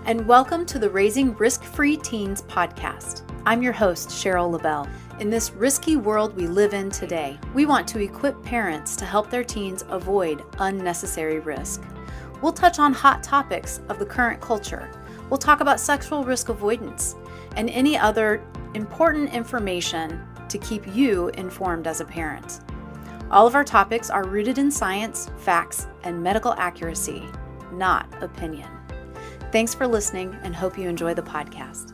and welcome to the Raising Risk-Free Teens podcast. I'm your host, Cheryl LaBelle. In this risky world we live in today, we want to equip parents to help their teens avoid unnecessary risk. We'll touch on hot topics of the current culture. We'll talk about sexual risk avoidance and any other important information to keep you informed as a parent. All of our topics are rooted in science, facts, and medical accuracy, not opinion. Thanks for listening and hope you enjoy the podcast.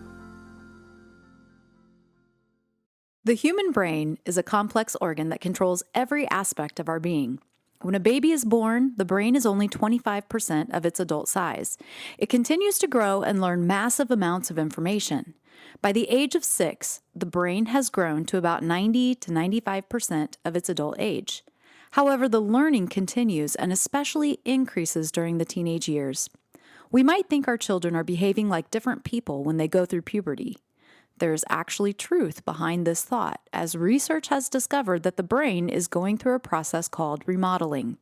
The human brain is a complex organ that controls every aspect of our being. When a baby is born, the brain is only 25% of its adult size. It continues to grow and learn massive amounts of information. By the age of 6, the brain has grown to about 90 to 95% of its adult age. However, the learning continues and especially increases during the teenage years. We might think our children are behaving like different people when they go through puberty. There is actually truth behind this thought, as research has discovered that the brain is going through a process called remodeling.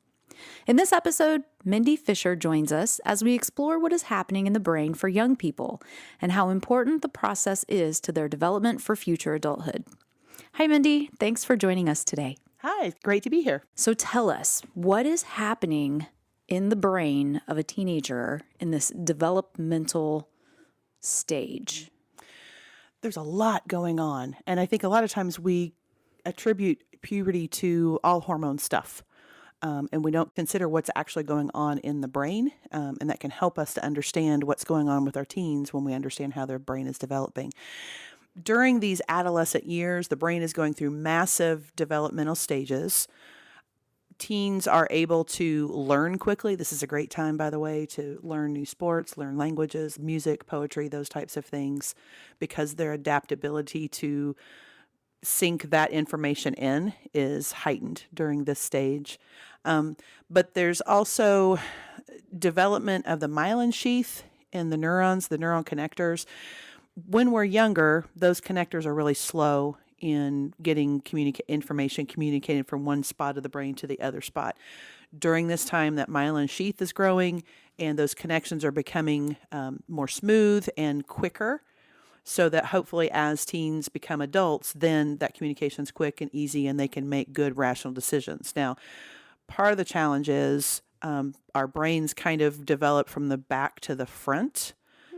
In this episode, Mendy Fisher joins us as we explore what is happening in the brain for young people and how important the process is to their development for future adulthood. Hi, Mendy. Thanks for joining us today. Hi, it's great to be here. So tell us, what is happening in the brain of a teenager in this developmental stage? There's a lot going on, and I think a lot of times we attribute puberty to all hormone stuff, and we don't consider what's actually going on in the brain, and that can help us to understand what's going on with our teens when we understand how their brain is developing. During these adolescent years, the brain is going through massive developmental stages. Teens are able to learn quickly. This is a great time, by the way, to learn new sports, learn languages, music, poetry, those types of things, because their adaptability to sink that information in is heightened during this stage. But there's also development of the myelin sheath and the neurons, the neuron connectors. When we're younger, those connectors are really slow in getting information communicated from one spot of the brain to the other spot. During this time, that myelin sheath is growing and those connections are becoming more smooth and quicker, so that hopefully as teens become adults, then that communication is quick and easy and they can make good rational decisions. Now, part of the challenge is our brains kind of develop from the back to the front.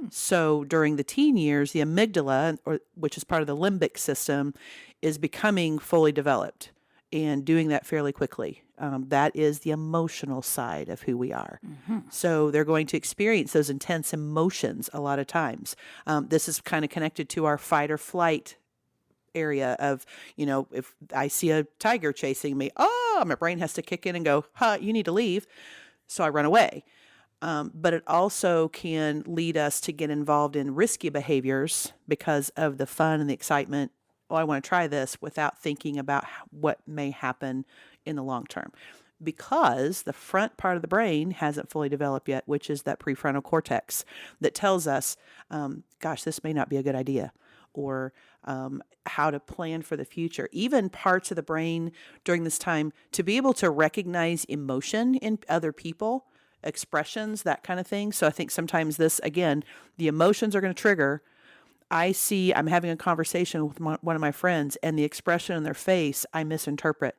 So during the teen years, the amygdala, which is part of the limbic system, is becoming fully developed and doing that fairly quickly. That is the emotional side of who we are. Mm-hmm. So they're going to experience those intense emotions a lot of times. This is kind of connected to our fight or flight area of, if I see a tiger chasing me, my brain has to kick in and go, you need to leave. So I run away. But it also can lead us to get involved in risky behaviors because of the fun and the excitement. Oh, I want to try this, without thinking about what may happen in the long term. Because the front part of the brain hasn't fully developed yet, which is that prefrontal cortex that tells us, this may not be a good idea, or how to plan for the future. Even parts of the brain during this time to be able to recognize emotion in other people, expressions, that kind of thing. So I think sometimes this, again, the emotions are going to trigger. I'm having a conversation with one of my friends, and the expression in their face, I misinterpret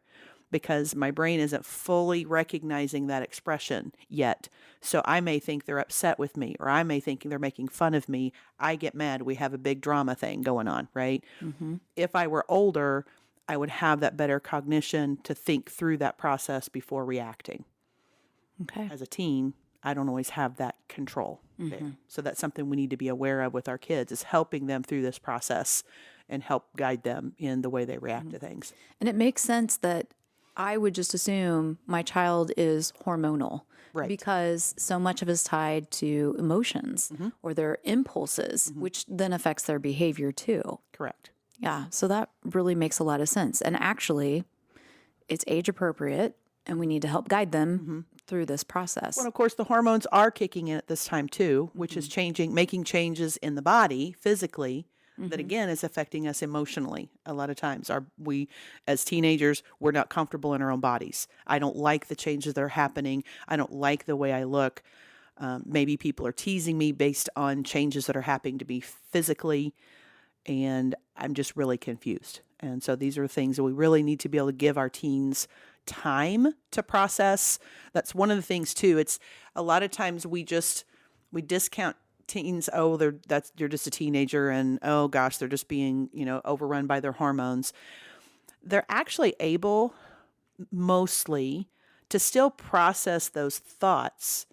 because my brain isn't fully recognizing that expression yet. So I may think they're upset with me, or I may think they're making fun of me. I get mad. We have a big drama thing going on, right? Mm-hmm. If I were older, I would have that better cognition to think through that process before reacting. Okay. As a teen, I don't always have that control there. So that's something we need to be aware of with our kids, is helping them through this process and help guide them in the way they react to things. And it makes sense that I would just assume my child is hormonal, right? Because so much of it is tied to emotions or their impulses, which then affects their behavior too. Correct. Yeah. So that really makes a lot of sense. And actually, it's age appropriate, and we need to help guide them through this process. Well, of course, the hormones are kicking in at this time too, which is making changes in the body physically that, again, is affecting us emotionally. A lot of times we, as teenagers, we're not comfortable in our own bodies. I don't like the changes that are happening. I don't like the way I look. Maybe people are teasing me based on changes that are happening to me physically, and I'm just really confused. And so these are things that we really need to be able to give our teens time to process. That's one of the things too. It's a lot of times we discount teens. Oh, they're just a teenager, and oh gosh, they're just being, overrun by their hormones. They're actually able mostly to still process those thoughts.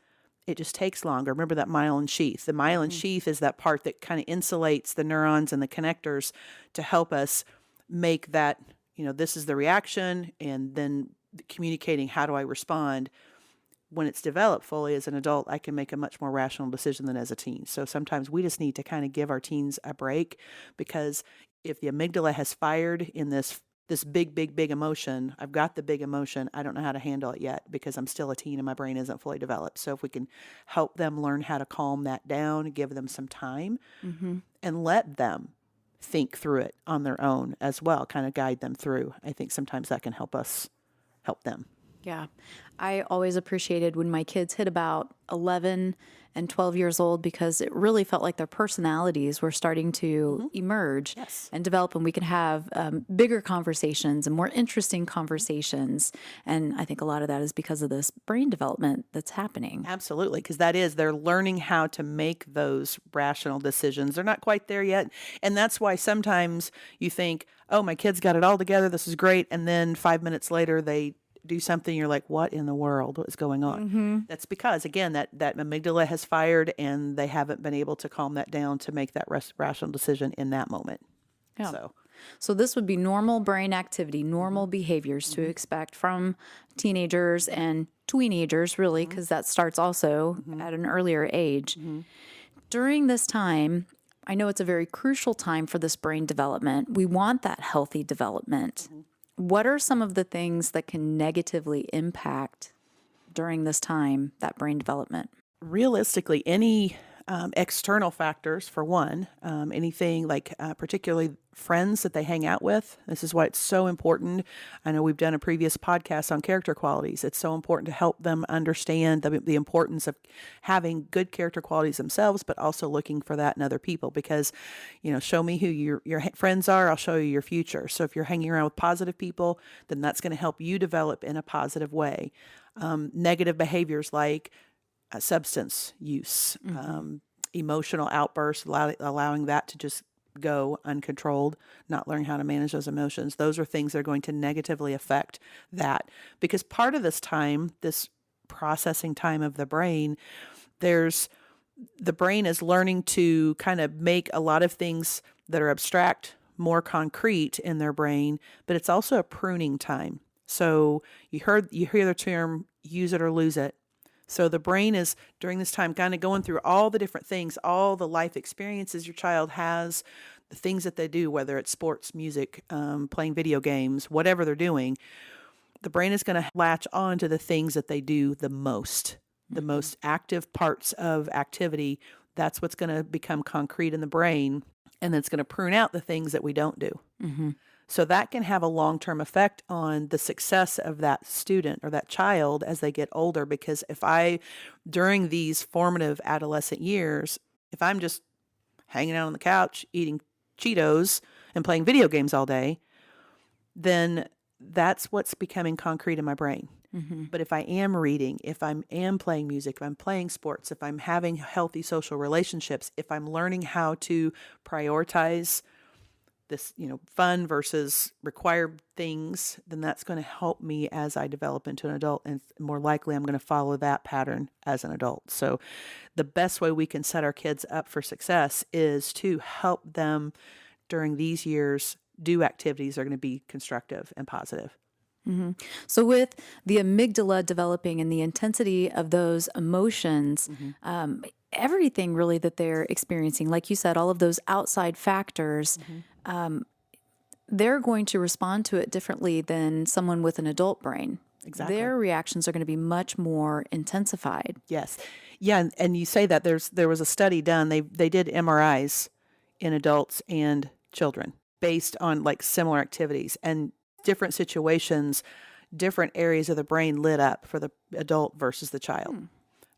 It just takes longer. Remember that myelin sheath. The myelin sheath is that part that kind of insulates the neurons and the connectors to help us make that, this is the reaction, and then communicating how do I respond. When it's developed fully as an adult, I can make a much more rational decision than as a teen. So sometimes we just need to kind of give our teens a break, because if the amygdala has fired in this big emotion, I've got the big emotion, I don't know how to handle it yet because I'm still a teen and my brain isn't fully developed. So if we can help them learn how to calm that down, give them some time, and let them think through it on their own as well, kind of guide them through, I think sometimes that can help us help them. Yeah. I always appreciated when my kids hit about 11 and 12 years old, because it really felt like their personalities were starting to emerge and develop, and we could have bigger conversations and more interesting conversations. And I think a lot of that is because of this brain development that's happening. Absolutely, because they're learning how to make those rational decisions. They're not quite there yet. And that's why sometimes you think, oh, my kid's got it all together, this is great. And then 5 minutes later, they do something, you're like, what in the world? What is going on? That's because, again, that amygdala has fired and they haven't been able to calm that down to make that rational decision in that moment. Yeah. So this would be normal brain activity, normal behaviors to expect from teenagers and tweenagers, really, because that starts also at an earlier age. During this time, I know it's a very crucial time for this brain development. We want that healthy development. What are some of the things that can negatively impact during this time, that brain development? Realistically, any external factors, for one, anything like particularly friends that they hang out with. This is why it's so important. I know we've done a previous podcast on character qualities. It's so important to help them understand the importance of having good character qualities themselves, but also looking for that in other people, because, show me who your friends are, I'll show you your future. So if you're hanging around with positive people, then that's going to help you develop in a positive way. Negative behaviors like substance use, emotional outbursts, allowing that to just go uncontrolled, not learning how to manage those emotions. Those are things that are going to negatively affect that. Because part of this time, this processing time of the brain, the brain is learning to kind of make a lot of things that are abstract more concrete in their brain, but it's also a pruning time. So you hear the term use it or lose it. So the brain is, during this time, kind of going through all the different things, all the life experiences your child has, the things that they do, whether it's sports, music, playing video games, whatever they're doing. The brain is going to latch on to the things that they do the most active parts of activity. That's what's going to become concrete in the brain, and it's going to prune out the things that we don't do. So that can have a long-term effect on the success of that student or that child as they get older. Because during these formative adolescent years, if I'm just hanging out on the couch, eating Cheetos and playing video games all day, then that's what's becoming concrete in my brain. But if I am reading, if I am playing music, if I'm playing sports, if I'm having healthy social relationships, if I'm learning how to prioritize this, fun versus required things, then that's going to help me as I develop into an adult. And more likely I'm going to follow that pattern as an adult. So the best way we can set our kids up for success is to help them during these years do activities that are going to be constructive and positive. So with the amygdala developing and the intensity of those emotions, everything really that they're experiencing, like you said, all of those outside factors, they're going to respond to it differently than someone with an adult brain. Exactly. Their reactions are going to be much more intensified. Yes. Yeah. And you say that there was a study done. They did MRIs in adults and children based on like similar activities, and different situations, different areas of the brain lit up for the adult versus the child.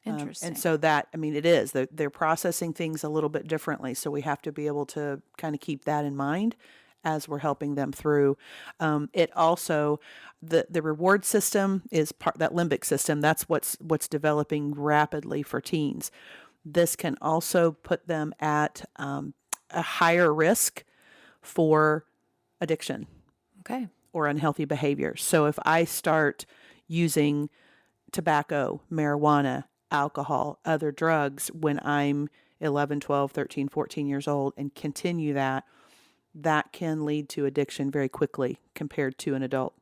Interesting. And so that, I mean, it is, they're processing things a little bit differently. So we have to be able to kind of keep that in mind as we're helping them through. It also, the reward system is part, that limbic system, that's what's developing rapidly for teens. This can also put them at a higher risk for addiction Okay. or unhealthy behavior. So if I start using tobacco, marijuana, alcohol, other drugs when I'm 11, 12, 13, 14 years old and continue that, that can lead to addiction very quickly compared to an adult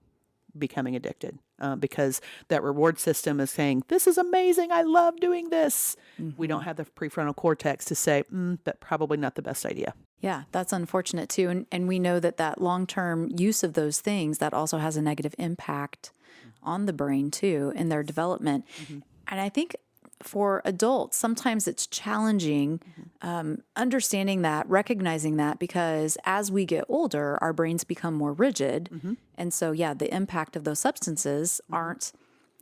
becoming addicted, because that reward system is saying, this is amazing, I love doing this. We don't have the prefrontal cortex to say, but probably not the best idea. Yeah, that's unfortunate too. And we know that that long-term use of those things, that also has a negative impact on the brain too in their development. And I think for adults, sometimes it's challenging understanding that, recognizing that, because as we get older, our brains become more rigid. And so, yeah, the impact of those substances aren't,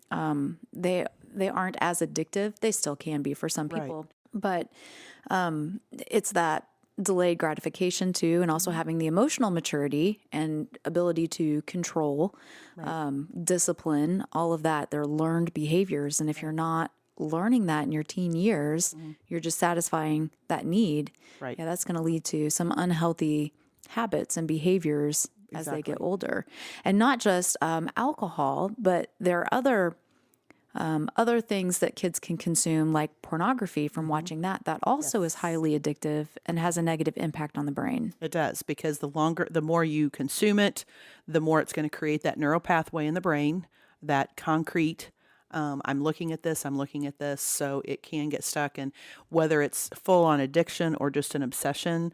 they aren't as addictive. They still can be for some people, but it's that delayed gratification too, and also having the emotional maturity and ability to control, discipline, all of that. They're learned behaviors. And if you're not learning that in your teen years, you're just satisfying that need. Right. Yeah, that's going to lead to some unhealthy habits and behaviors as they get older. And not just alcohol, but there are other things that kids can consume, like pornography, from watching that also is highly addictive and has a negative impact on the brain. It does, because the more you consume it, the more it's going to create that neural pathway in the brain, that concrete, I'm looking at this, so it can get stuck. And whether it's full on addiction or just an obsession,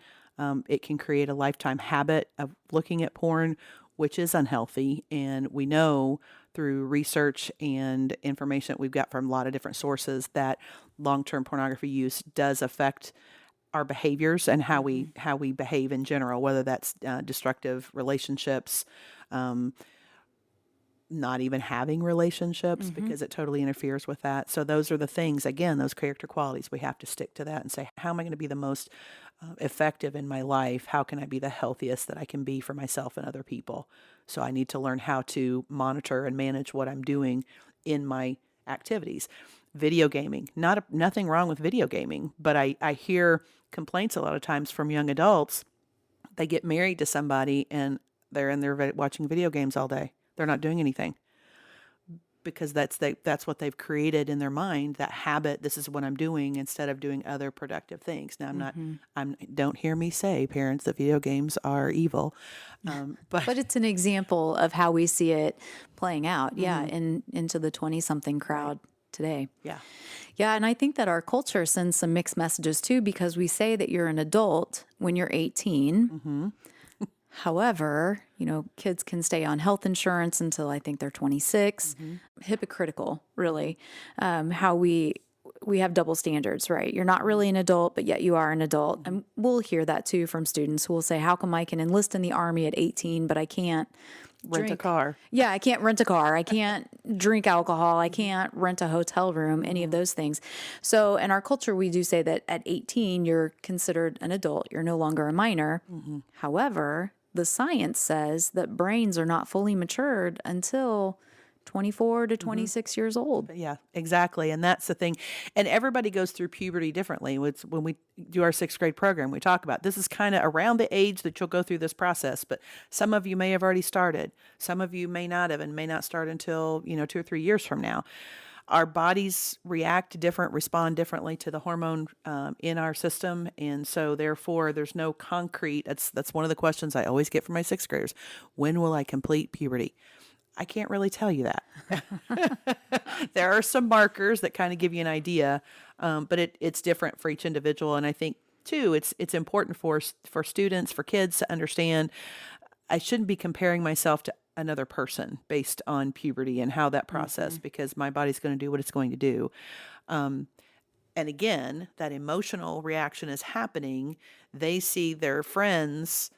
it can create a lifetime habit of looking at porn, which is unhealthy. And we know through research and information that we've got from a lot of different sources that long-term pornography use does affect our behaviors and how we behave in general, whether that's destructive relationships, not even having relationships, because it totally interferes with that. So those are the things, again, those character qualities, we have to stick to that and say, how am I going to be the most effective in my life? How can I be the healthiest that I can be for myself and other people? So I need to learn how to monitor and manage what I'm doing in my activities. Video gaming, nothing wrong with video gaming, but I hear complaints a lot of times from young adults. They get married to somebody and they're in there watching video games all day. They're not doing anything because that's what they've created in their mind, that habit. This is what I'm doing instead of doing other productive things. Now don't hear me say, parents, that video games are evil. But it's an example of how we see it playing out. Yeah. Into the 20-something crowd today. Yeah. Yeah. And I think that our culture sends some mixed messages too, because we say that you're an adult when you're 18. However, kids can stay on health insurance until I think they're 26. Hypocritical, really. How we have double standards, right? You're not really an adult, but yet you are an adult. And we'll hear that too from students who will say, how come I can enlist in the Army at 18, but I can't Rent a car. Yeah, I can't rent a car. I can't drink alcohol. I can't rent a hotel room, any of those things. So in our culture, we do say that at 18, you're considered an adult. You're no longer a minor. However, the science says that brains are not fully matured until 24 to 26 years old. Yeah, exactly. And that's the thing. And everybody goes through puberty differently. It's when we do our 6th grade program, we talk about this is kind of around the age that you'll go through this process. But some of you may have already started. Some of you may not have, and may not start until, 2 or 3 years from now. Our bodies react different, respond differently to the hormone in our system. And so therefore there's no concrete. That's one of the questions I always get from my 6th graders. When will I complete puberty? I can't really tell you that. There are some markers that kind of give you an idea, but it's different for each individual. And I think too, it's important for students, for kids to understand I shouldn't be comparing myself to another person based on puberty and how that process, because my body's going to do what it's going to do. And again, that emotional reaction is happening. They see their friends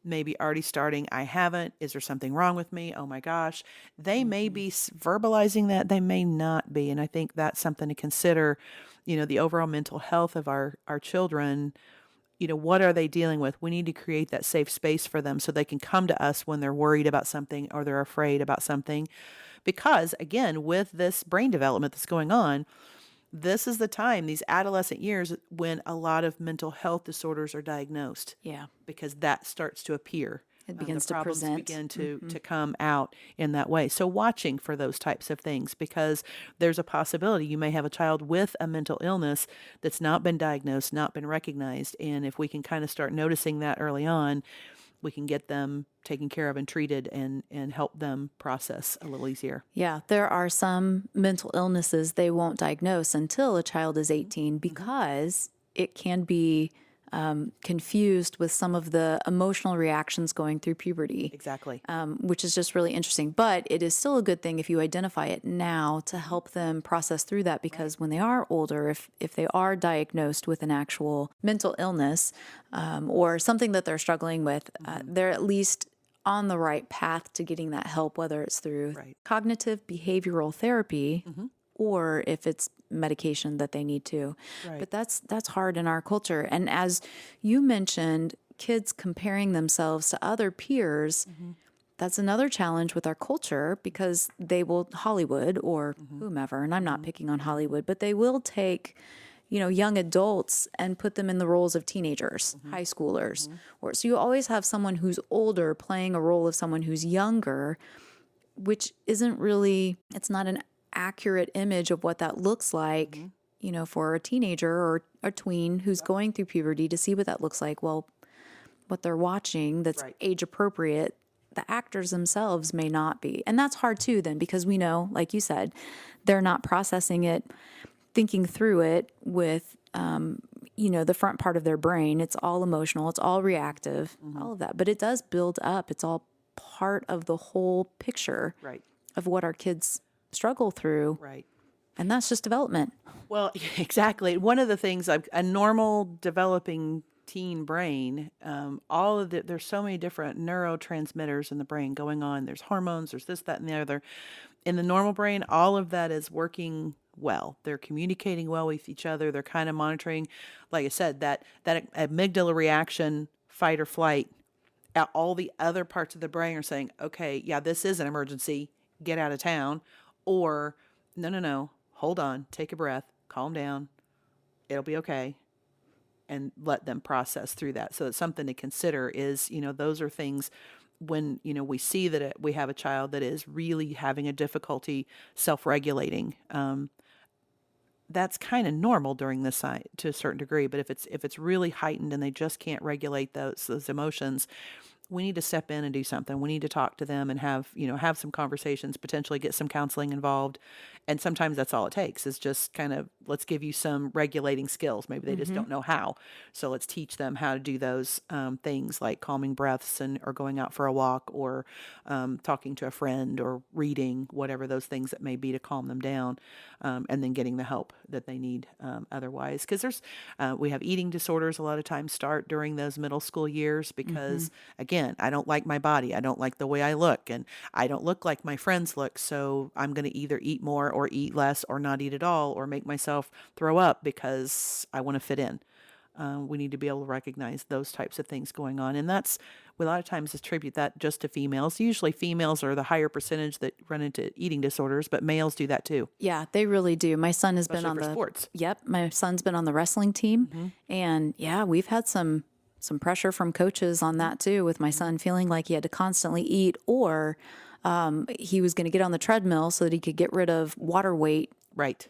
maybe already starting, I haven't. Is there something wrong with me? Oh my gosh. They may be verbalizing that, they may not be. And I think that's something to consider, the overall mental health of our children. What are they dealing with? We need to create that safe space for them so they can come to us when they're worried about something or they're afraid about something. Because again, with this brain development that's going on, this is the time, these adolescent years, when a lot of mental health disorders are diagnosed Yeah. because that starts to appear. It The begins to problems present. begin to come out in that way. So watching for those types of things, because there's a possibility you may have a child with a mental illness that's not been diagnosed, not been recognized. And if we can kind of start noticing that early on, we can get them taken care of and treated and help them process a little easier. Yeah, there are some mental illnesses they won't diagnose until a child is 18 because it can be confused with some of the emotional reactions going through puberty, Exactly. which is just really interesting. But it is still a good thing if you identify it now to help them process through that, because when they are older, if they are diagnosed with an actual mental illness or something that they're struggling with, they're at least on the right path to getting that help, whether it's through cognitive behavioral therapy or if it's medication that they need to. Right. But that's hard in our culture. And as you mentioned, kids comparing themselves to other peers, that's another challenge with our culture, because they will, Hollywood or whomever, and I'm not picking on Hollywood, but they will take young adults and put them in the roles of teenagers, high schoolers. Or so you always have someone who's older playing a role of someone who's younger, which isn't really, it's not an accurate image of what that looks like, for a teenager or a tween who's going through puberty, to see what that looks like. Well, what they're watching that's age appropriate, the actors themselves may not be. And that's hard too then, because we know, like you said, they're not processing it, thinking through it with, the front part of their brain. It's all emotional. It's all reactive, all of that. But it does build up. It's all part of the whole picture of what our kids struggle through. Right. And that's just development. Well, exactly. One of the things, a normal developing teen brain, there's so many different neurotransmitters in the brain going on. There's hormones, there's this, that, and the other. In the normal brain, all of that is working well. They're communicating well with each other. They're kind of monitoring, like I said, that amygdala reaction, fight or flight. All the other parts of the brain are saying, okay, yeah, this is an emergency. Get out of town. Or, no, hold on, take a breath, calm down. It'll be okay. And let them process through that. So it's something to consider is, those are things when, we see that we have a child that is really having a difficulty self-regulating. That's kind of normal during this time to a certain degree. But if it's really heightened and they just can't regulate those emotions, we need to step in and do something. We need to talk to them and have some conversations, potentially get some counseling involved. And sometimes that's all it takes is just kind of, let's give you some regulating skills. Maybe they just don't know how. So let's teach them how to do those things like calming breaths or going out for a walk or talking to a friend or reading, whatever those things that may be to calm them down, and then getting the help that they need otherwise. Because we have eating disorders a lot of times start during those middle school years because, again, I don't like my body. I don't like the way I look, and I don't look like my friends look. So I'm going to either eat more or eat less or not eat at all or make myself throw up because I want to fit in. We need to be able to recognize those types of things going on. And that's, we a lot of times attribute that just to females. Usually females are the higher percentage that run into eating disorders, but males do that too. Yeah, they really do. My son has been on the sports. Yep, my son's been on the wrestling team, and yeah, we've had some pressure from coaches on that too, with my son feeling like he had to constantly eat, or he was going to get on the treadmill so that he could get rid of water weight.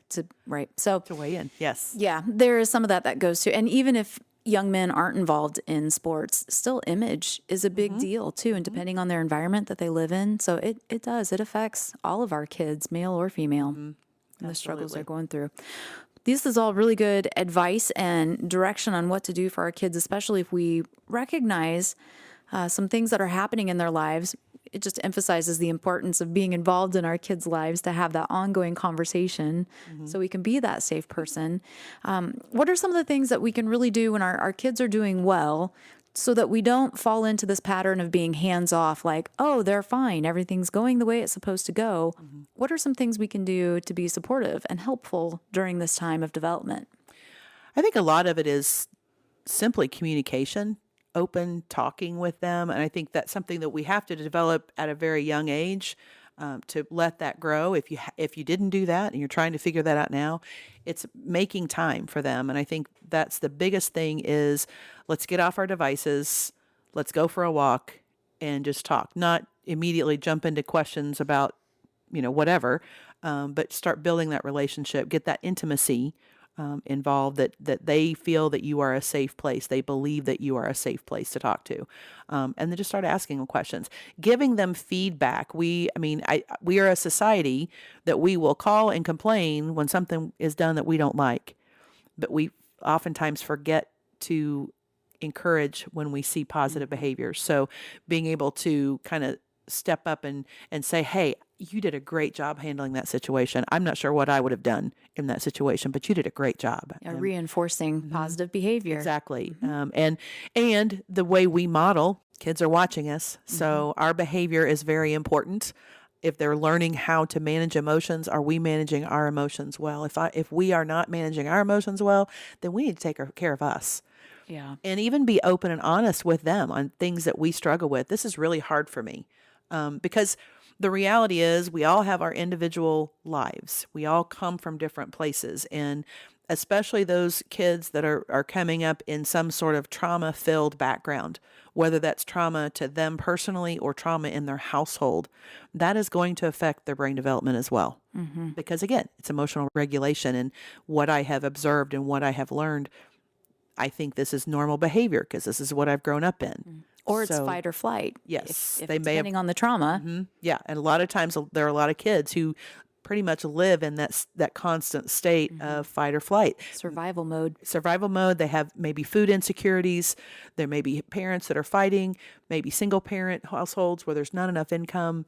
So To weigh in. Yes. Yeah, there is some of that goes to, and even if young men aren't involved in sports, still image is a big deal too, and depending on their environment that they live in. So it affects all of our kids, male or female, and the struggles they're going through. This is all really good advice and direction on what to do for our kids, especially if we recognize some things that are happening in their lives. It just emphasizes the importance of being involved in our kids' lives to have that ongoing conversation so we can be that safe person. What are some of the things that we can really do when our kids are doing well so that we don't fall into this pattern of being hands off, like, oh, they're fine, everything's going the way it's supposed to go. What are some things we can do to be supportive and helpful during this time of development? I think a lot of it is simply communication, open talking with them. And I think that's something that we have to develop at a very young age, to let that grow. If you didn't do that and you're trying to figure that out now, it's making time for them. And I think that's the biggest thing is let's get off our devices, let's go for a walk and just talk, not immediately jump into questions about, whatever, but start building that relationship, get that intimacy involved, that they feel that you are a safe place. They believe that you are a safe place to talk to. And then just start asking them questions, giving them feedback. We are a society that we will call and complain when something is done that we don't like, but we oftentimes forget to encourage when we see positive behaviors. So being able to kind of step up and say, hey, you did a great job handling that situation. I'm not sure what I would have done in that situation, but you did a great job. Reinforcing positive behavior. Exactly. And the way we model, kids are watching us. So our behavior is very important. If they're learning how to manage emotions, are we managing our emotions well? If we are not managing our emotions well, then we need to take care of us. Yeah. And even be open and honest with them on things that we struggle with. This is really hard for me. Because the reality is we all have our individual lives. We all come from different places. And especially those kids that are coming up in some sort of trauma-filled background, whether that's trauma to them personally or trauma in their household, that is going to affect their brain development as well. Because again, it's emotional regulation. And what I have observed and what I have learned, I think this is normal behavior because this is what I've grown up in. Or it's fight or flight. Yes, if depending on the trauma. Yeah, and a lot of times there are a lot of kids who pretty much live in that constant state of fight or flight. Survival mode. They have maybe food insecurities. There may be parents that are fighting, maybe single parent households where there's not enough income.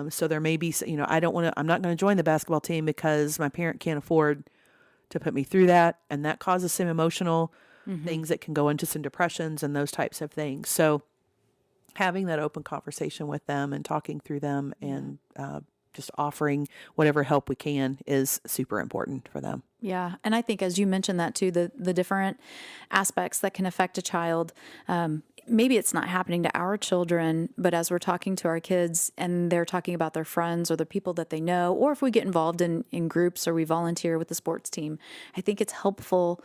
So there may be, I'm not going to join the basketball team because my parent can't afford to put me through that. And that causes some emotional things that can go into some depressions and those types of things. So having that open conversation with them and talking through them and just offering whatever help we can is super important for them. Yeah. And I think as you mentioned that too, the different aspects that can affect a child, maybe it's not happening to our children, but as we're talking to our kids and they're talking about their friends or the people that they know, or if we get involved in groups or we volunteer with the sports team, I think it's helpful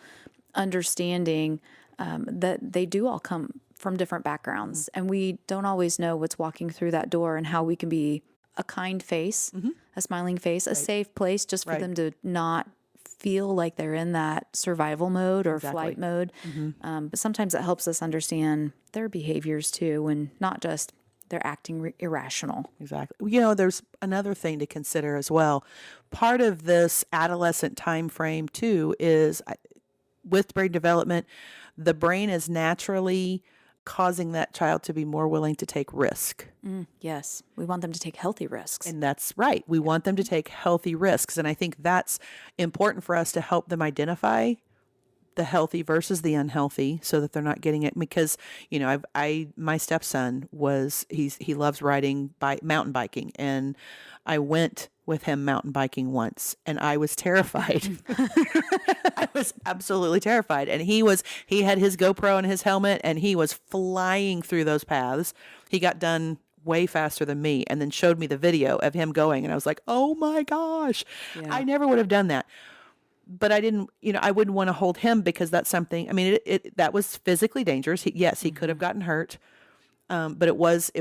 understanding that they do all come from different backgrounds and we don't always know what's walking through that door and how we can be a kind face, a smiling face, a safe place just for them to not feel like they're in that survival mode or flight mode. But sometimes it helps us understand their behaviors too and not just they're acting irrational. Exactly. There's another thing to consider as well. Part of this adolescent time frame too is with brain development, the brain is naturally causing that child to be more willing to take risk. Yes. We want them to take healthy risks. And that's right. We want them to take healthy risks. And I think that's important for us to help them identify the healthy versus the unhealthy so that they're not getting it. Because, my stepson he loves riding mountain biking. And I went with him mountain biking once and I was terrified. I was absolutely terrified. And he had his GoPro and his helmet and he was flying through those paths. He got done way faster than me and then showed me the video of him going. And I was like, oh my gosh, I never would have done that. But I didn't, I wouldn't want to hold him because that's something, that was physically dangerous. He could have gotten hurt. But that was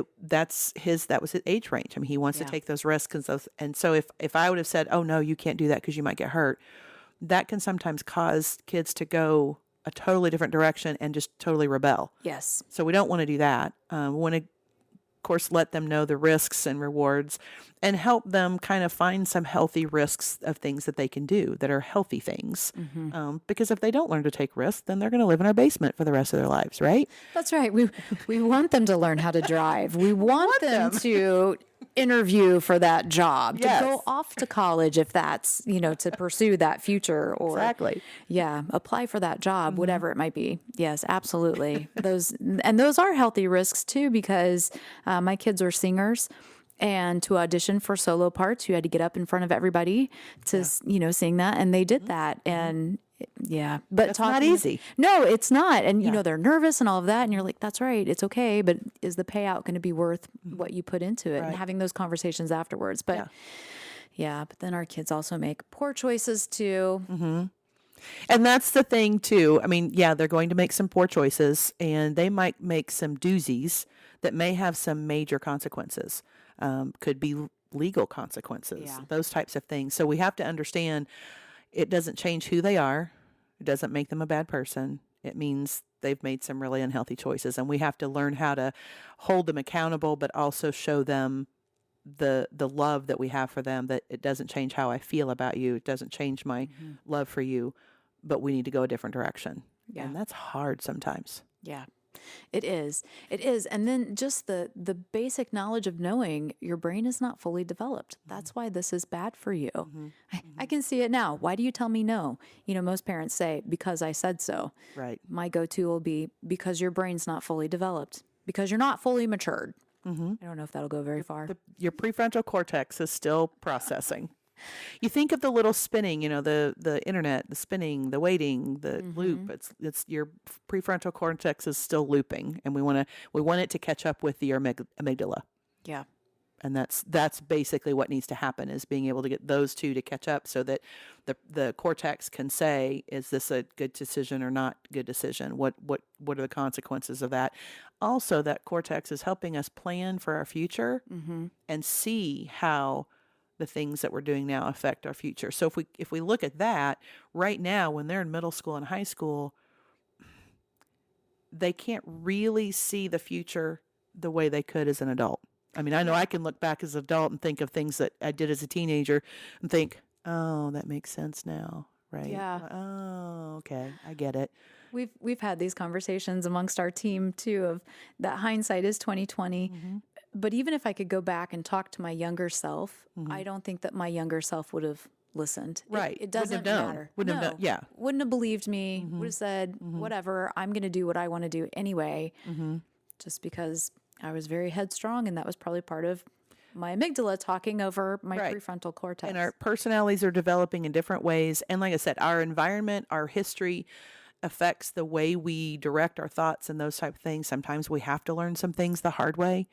his age range. He wants to take those risks and so if I would have said, oh no, you can't do that because you might get hurt, that can sometimes cause kids to go a totally different direction and just totally rebel. Yes. So we don't want to do that. We want to, of course, let them know the risks and rewards and help them kind of find some healthy risks of things that they can do that are healthy things. Because if they don't learn to take risks, then they're going to live in our basement for the rest of their lives, right? That's right. We want them to learn how to drive. We want them to interview for that job, to Yes. go off to college if that's, to pursue that future, or Exactly. apply for that job, whatever it might be. Yes, absolutely. Those are healthy risks too, because my kids are singers. And to audition for solo parts, you had to get up in front of everybody to, sing that. And they did that. And but That's not easy. No, it's not. And, they're nervous and all of that. And you're like, that's right. It's okay. But is the payout going to be worth what you put into it? And having those conversations afterwards. But but then our kids also make poor choices too. And that's the thing too. I mean, they're going to make some poor choices, and they might make some doozies that may have some major consequences. Could be legal consequences, those types of things. So we have to understand it doesn't change who they are. It doesn't make them a bad person. It means they've made some really unhealthy choices, and we have to learn how to hold them accountable, but also show them the love that we have for them, that it doesn't change how I feel about you. It doesn't change my love for you, but we need to go a different direction. Yeah. And that's hard sometimes. Yeah. It is. It is. And then just the basic knowledge of knowing your brain is not fully developed. That's why this is bad for you. I can see it now. Why do you tell me no? Most parents say, because I said so. Right. My go-to will be, because your brain's not fully developed, because you're not fully matured. I don't know if that'll go very far. Your prefrontal cortex is still processing. You think of the little spinning, the internet, the spinning, the waiting, the loop. It's your prefrontal cortex is still looping, and we want it to catch up with your amygdala. Yeah. And that's basically what needs to happen, is being able to get those two to catch up, so that the cortex can say, is this a good decision or not good decision? What are the consequences of that? Also, that cortex is helping us plan for our future and see how the things that we're doing now affect our future. So if we look at that right now, when they're in middle school and high school, they can't really see the future the way they could as an adult. I mean, I know I can look back as an adult and think of things that I did as a teenager and think, oh, that makes sense now, right? Yeah. Oh, okay, I get it. We've had these conversations amongst our team too, of that hindsight is 2020. But even if I could go back and talk to my younger self, I don't think that my younger self would have listened. Right. It doesn't matter. Wouldn't have known. Yeah. Wouldn't have believed me. Would have said, whatever, I'm going to do what I want to do anyway. Just because I was very headstrong, and that was probably part of my amygdala talking over my prefrontal cortex. And our personalities are developing in different ways. And like I said, our environment, our history affects the way we direct our thoughts and those type of things. Sometimes we have to learn some things the hard way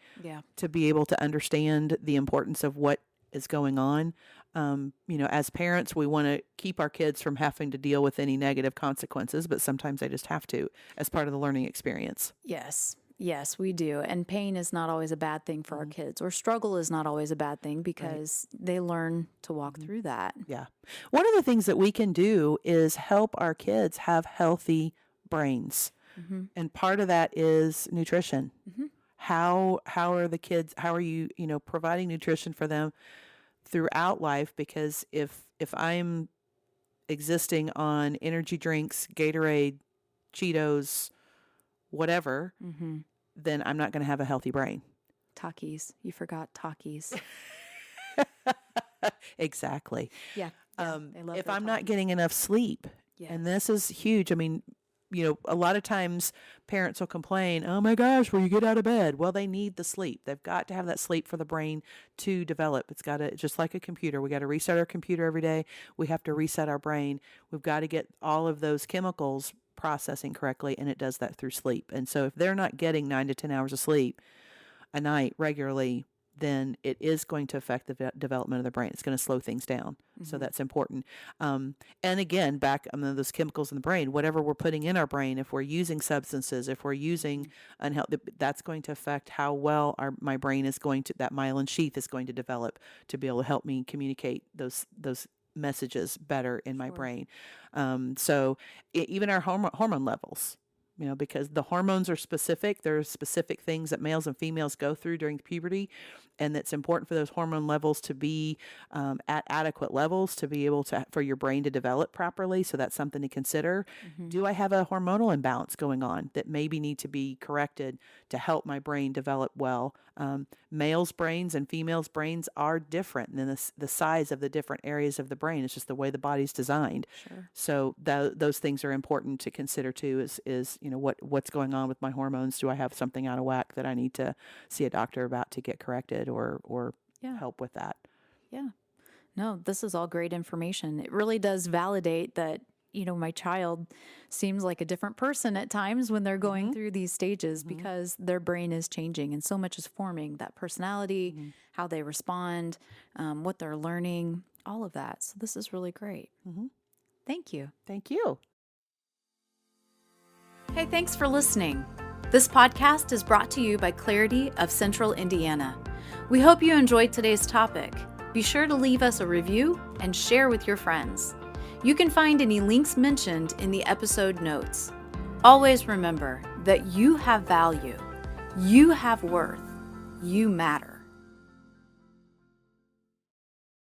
to be able to understand the importance of what is going on. As parents, we want to keep our kids from having to deal with any negative consequences, but sometimes they just have to, as part of the learning experience. Yes, we do. And pain is not always a bad thing for our kids, or struggle is not always a bad thing, because they learn to walk through that. Yeah. One of the things that we can do is help our kids have healthy brains. And part of that is nutrition. How are the kids, how are you, providing nutrition for them throughout life? Because if I'm existing on energy drinks, Gatorade, Cheetos, whatever, then I'm not going to have a healthy brain. Takis. You forgot Takis. Exactly. Yeah. If I'm not getting enough sleep, and this is huge. I mean, a lot of times parents will complain, oh my gosh, will you get out of bed? Well, they need the sleep. They've got to have that sleep for the brain to develop. It's got to, just like a computer, we got to reset our computer every day. We have to reset our brain. We've got to get all of those chemicals processing correctly, and it does that through sleep. And so if they're not getting 9 to 10 hours of sleep a night regularly, then it is going to affect the development of the brain. It's going to slow things down. So that's important. And again, back on those chemicals in the brain, whatever we're putting in our brain, if we're using substances, if we're using unhealthy, that's going to affect how well my brain is going to, that myelin sheath is going to develop to be able to help me communicate those messages better in my brain. So even our hormone levels, because the hormones are specific. There's specific things that males and females go through during puberty, and it's important for those hormone levels to be at adequate levels to be able for your brain to develop properly. So that's something to consider. Do I have a hormonal imbalance going on that maybe need to be corrected to help my brain develop well? Males' brains and females' brains are different than the size of the different areas of the brain. It's just the way the body's designed. Sure. So those things are important to consider too. Is what's going on with my hormones? Do I have something out of whack that I need to see a doctor about to get corrected or Yeah. help with that? Yeah. No, this is all great information. It really does validate that, my child seems like a different person at times when they're going through these stages because their brain is changing and so much is forming that personality, how they respond, what they're learning, all of that. So this is really great. Thank you. Thank you. Hey, thanks for listening. This podcast is brought to you by Clarity of Central Indiana. We hope you enjoyed today's topic. Be sure to leave us a review and share with your friends. You can find any links mentioned in the episode notes. Always remember that you have value, you have worth, you matter.